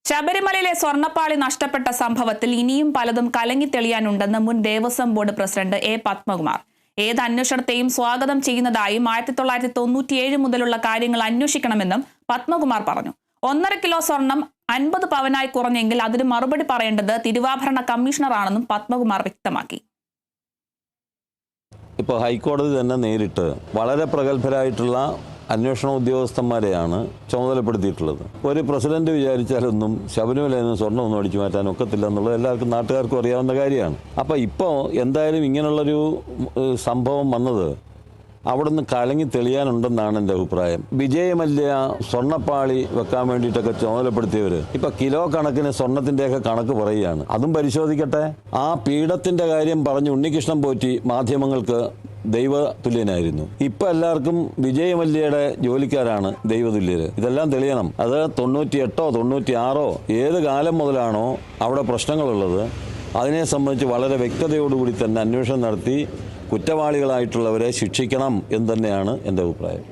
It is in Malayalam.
ശബരിമലയിലെ സ്വർണ്ണപ്പാളി നഷ്ടപ്പെട്ട സംഭവത്തിൽ ഇനിയും പലതും കലങ്ങിത്തെളിയാനുണ്ടെന്ന് മുൻ Devaswom board president A Padmakumar ഏത് അന്വേഷണത്തെയും സ്വാഗതം ചെയ്യുന്നതായും 1997 മുതലുള്ള കാര്യങ്ങൾ അന്വേഷിക്കണമെന്നും പത്മകുമാർ പറഞ്ഞു. 1.5 കിലോ സ്വർണം 50 പവനായി കുറഞ്ഞെങ്കിൽ അതിന് മറുപടി പറയേണ്ടത് തിരുവാഭരണ കമ്മീഷണറാണെന്നും പത്മകുമാർ വ്യക്തമാക്കി. ഇപ്പോൾ ഹൈക്കോടതി തന്നെ നേരിട്ട് വളരെ പ്രഗത്ഭരായിട്ടുള്ള അന്വേഷണ ഉദ്യോഗസ്ഥന്മാരെയാണ് ചുമതലപ്പെടുത്തിയിട്ടുള്ളത്. ഒരു പ്രസിഡന്റ് വിചാരിച്ചാലൊന്നും ശബരിമലയിൽ നിന്ന് സ്വർണ്ണമൊന്നും അടിച്ചു മാറ്റാൻ ഒക്കത്തില്ല എന്നുള്ളത് എല്ലാവർക്കും നാട്ടുകാർക്കും അറിയാവുന്ന കാര്യമാണ്. അപ്പോൾ ഇപ്പോൾ എന്തായാലും ഇങ്ങനെയുള്ളൊരു സംഭവം വന്നത് അവിടുന്ന് കലങ്ങി തെളിയാനുണ്ടെന്നാണ് എൻ്റെ അഭിപ്രായം. വിജയ് മല്യ സ്വർണ്ണപ്പാളി വെക്കാൻ വേണ്ടിയിട്ടൊക്കെ ചുമതലപ്പെടുത്തിയവർ ഇപ്പം കിലോ കണക്കിന് സ്വർണത്തിൻ്റെയൊക്കെ കണക്ക് പറയുകയാണ്. അതും പരിശോധിക്കട്ടെ. ആ പീഠത്തിൻ്റെ കാര്യം പറഞ്ഞ് ഉണ്ണികൃഷ്ണൻ പോറ്റി മാധ്യമങ്ങൾക്ക് ദൈവതുല്യനായിരുന്നു. ഇപ്പം എല്ലാവർക്കും വിജയ് മല്യയുടെ ജോലിക്കാരാണ് ദൈവതുല്യര്. ഇതെല്ലാം തെളിയണം. അത് 98ഓ 96ഓ ഏത് കാലം മുതലാണോ അവിടെ പ്രശ്നങ്ങളുള്ളത് അതിനെ സംബന്ധിച്ച് വളരെ വ്യക്തതയോടുകൂടി തന്നെ അന്വേഷണം നടത്തി കുറ്റവാളികളായിട്ടുള്ളവരെ ശിക്ഷിക്കണം എന്ന് തന്നെയാണ് എൻ്റെ അഭിപ്രായം.